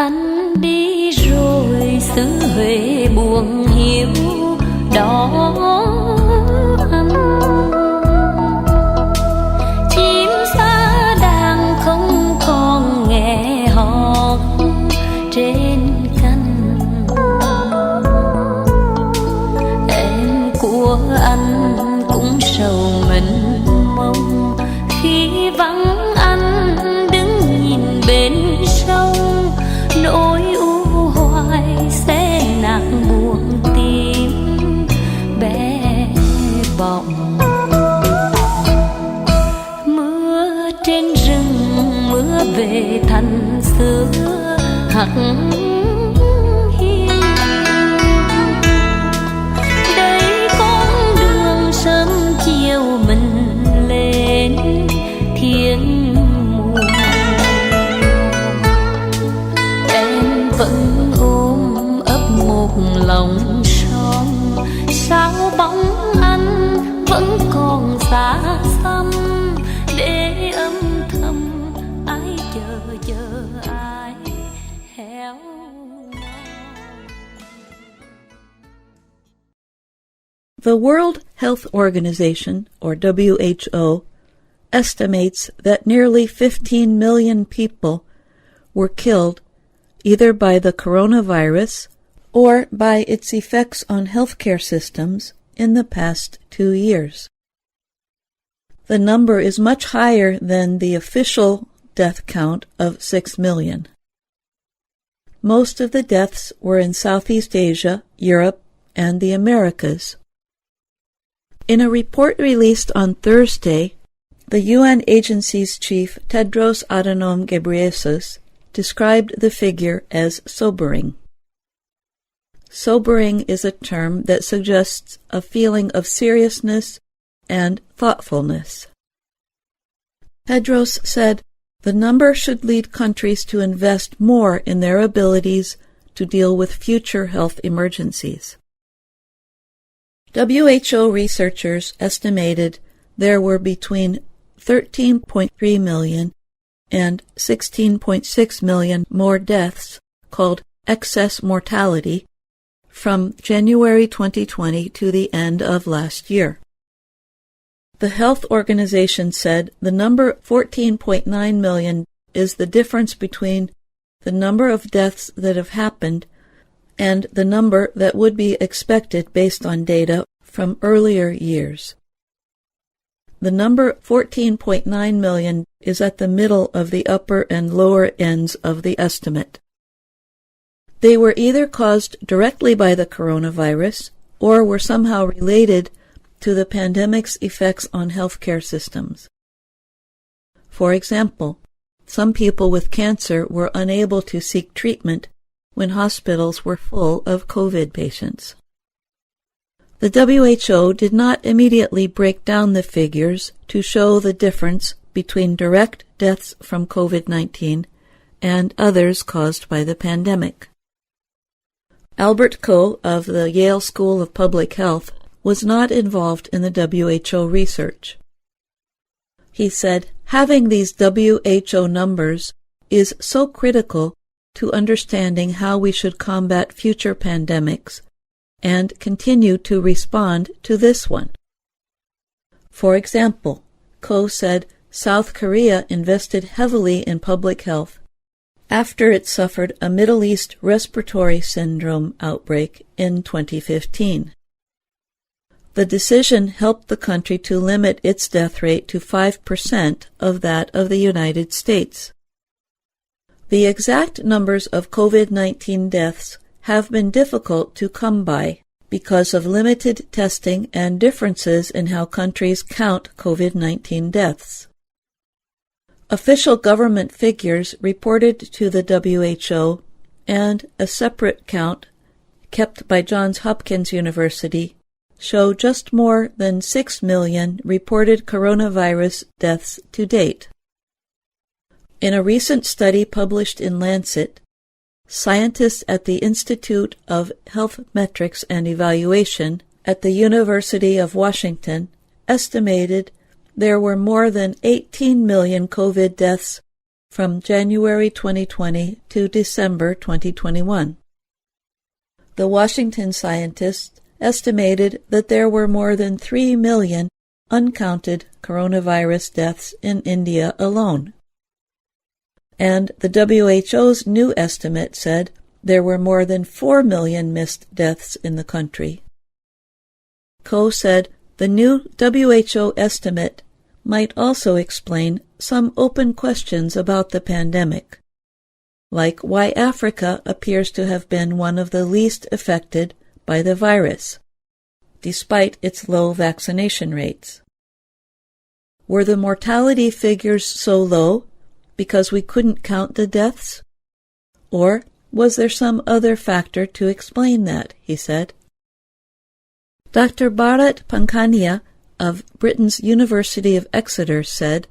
Anh đi rồi xứ Huế buồn hiu đó anh. Chim sa đàn không còn nghe hót trên cánh. Em của anh cũng sầu mình mong khi vắng anh đứng nhìn bên sông. Nỗi u hoài sẽ nặng buồn tim bé bỏng. Mưa trên rừng, mưa về thành xưa hắt hiu. Đây con đường sớm chiều mình lên thiên mù. Vẫn ôm ấp một lòng son, sao bóng anh vẫn còn xa xăm để âm thầm ai chờ ai héo. The World Health Organization, or WHO, estimates that nearly 15 million people were killed either by the coronavirus or by its effects on healthcare systems in the past 2 years. The number is much higher than the official death count of 6 million. Most of the deaths were in Southeast Asia, Europe, and the Americas. In a report released on Thursday, the UN agency's chief Tedros Adhanom Ghebreyesus described the figure as sobering. Sobering is a term that suggests a feeling of seriousness and thoughtfulness. Tedros said the number should lead countries to invest more in their abilities to deal with future health emergencies. WHO researchers estimated there were between 13.3 million and 16.6 million more deaths, called excess mortality, from January 2020 to the end of last year. The health organization said the number 14.9 million is the difference between the number of deaths that have happened and the number that would be expected based on data from earlier years. The number 14.9 million is at the middle of the upper and lower ends of the estimate. They were either caused directly by the coronavirus or were somehow related to the pandemic's effects on healthcare systems. For example, some people with cancer were unable to seek treatment when hospitals were full of COVID patients. The WHO did not immediately break down the figures to show the difference between direct deaths from COVID-19 and others caused by the pandemic. Albert Koh of the Yale School of Public Health was not involved in the WHO research. He said, having these WHO numbers is so critical to understanding how we should combat future pandemics and continue to respond to this one. For example, Koh said South Korea invested heavily in public health after it suffered a Middle East respiratory syndrome outbreak in 2015. The decision helped the country to limit its death rate to 5% of that of the United States. The exact numbers of COVID-19 deaths have been difficult to come by because of limited testing and differences in how countries count COVID-19 deaths. Official government figures reported to the WHO and a separate count kept by Johns Hopkins University show just more than 6 million reported coronavirus deaths to date. In a recent study published in Lancet, scientists at the Institute of Health Metrics and Evaluation at the University of Washington estimated there were more than 18 million COVID deaths from January 2020 to December 2021. The Washington scientists estimated that there were more than 3 million uncounted coronavirus deaths in India alone. And the WHO's new estimate said there were more than 4 million missed deaths in the country. Ko said the new WHO estimate might also explain some open questions about the pandemic, like why Africa appears to have been one of the least affected by the virus, despite its low vaccination rates. Were the mortality figures so low because we couldn't count the deaths? Or was there some other factor to explain that, he said. Dr. Bharat Pankhania of Britain's University of Exeter said,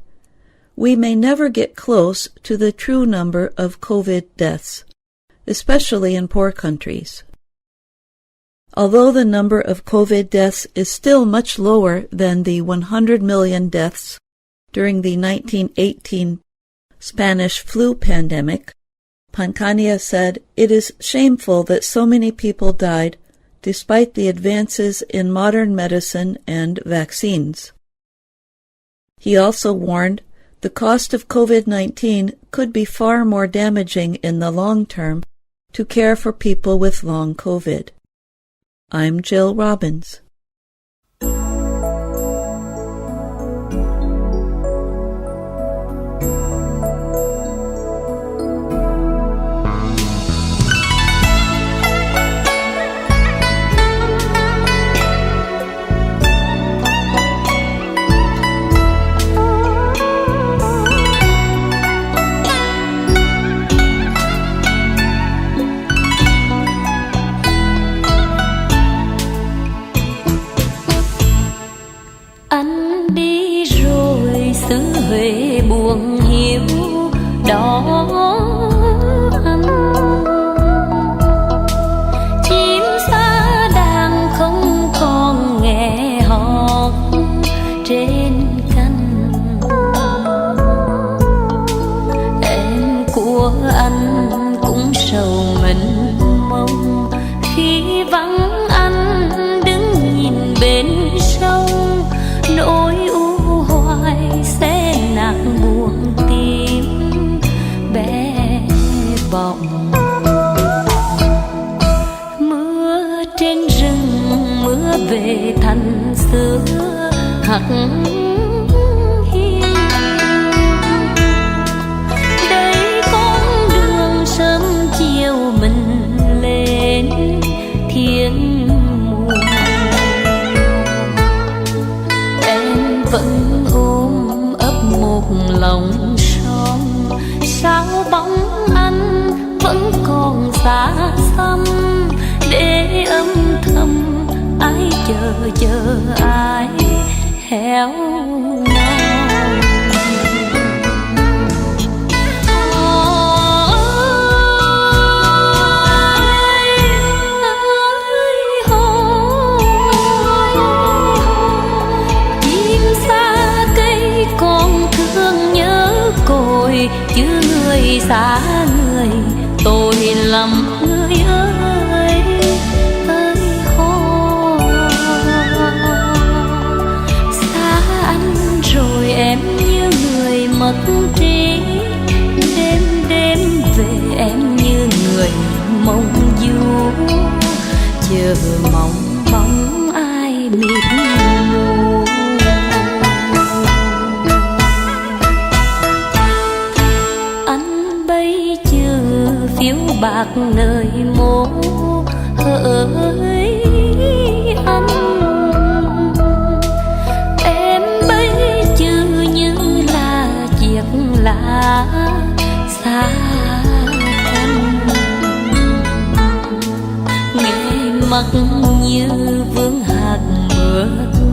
"We may never get close to the true number of COVID deaths, especially in poor countries. Although the number of COVID deaths is still much lower than the 100 million deaths during the 1918 Spanish flu pandemic, Pankhania said it is shameful that so many people died despite the advances in modern medicine and vaccines." He also warned the cost of COVID-19 could be far more damaging in the long term to care for people with long COVID. I'm Jill Robbins. Huế buồn hiu đó anh, chim sa đàn không còn nghe hót trên cánh. Em của anh cũng sầu mình mong khi vắng anh đứng nhìn bên sông, nỗi u hoài sẽ nặng buồn tim bé bỏng. Mưa trên rừng, mưa về thành xưa hắt hiu. Đây con đường sớm chiều mình lên thiên mùa. Em vẫn ôm ấp một lòng son, sao bóng anh vẫn còn xa xăm, để âm thầm ai chờ ai héo mòn. Chứ người xa người tôi lắm người ơi ơi hò. Xa anh rồi em như người mất trí, đêm đêm về em như người mong du, chờ mong bóng ai mịt mù. Phiếu bạc nơi mố hỡi anh, em bây chứ như là chiếc lá xa cánh, nghe mắt như vương hạt mưa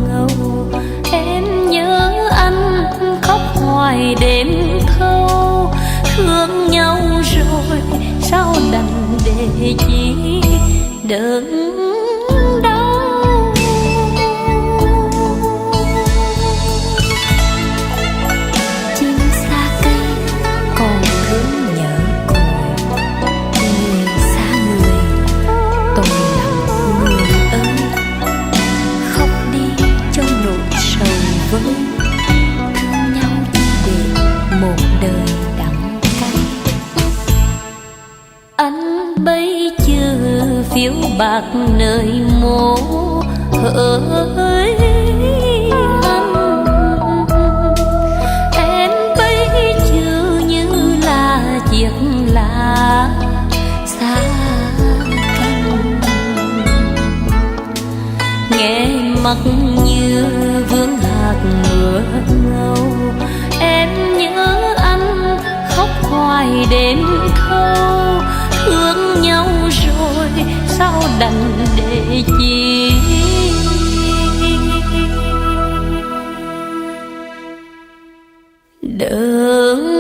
ngâu. Em nhớ anh khóc hoài đêm thâu, thương nhau rồi sao đành để chi đớn đau. Chim xa cây còn Anh bấy chừ phiếu bạc nơi mố hỡi anh, em bấy chừ như là chiếc lá xa cánh, nghe mắt như vương hạt mưa ngâu. Em nhớ anh khóc hoài đêm thâu, thương nhau rồi sao đành để chi. Đừng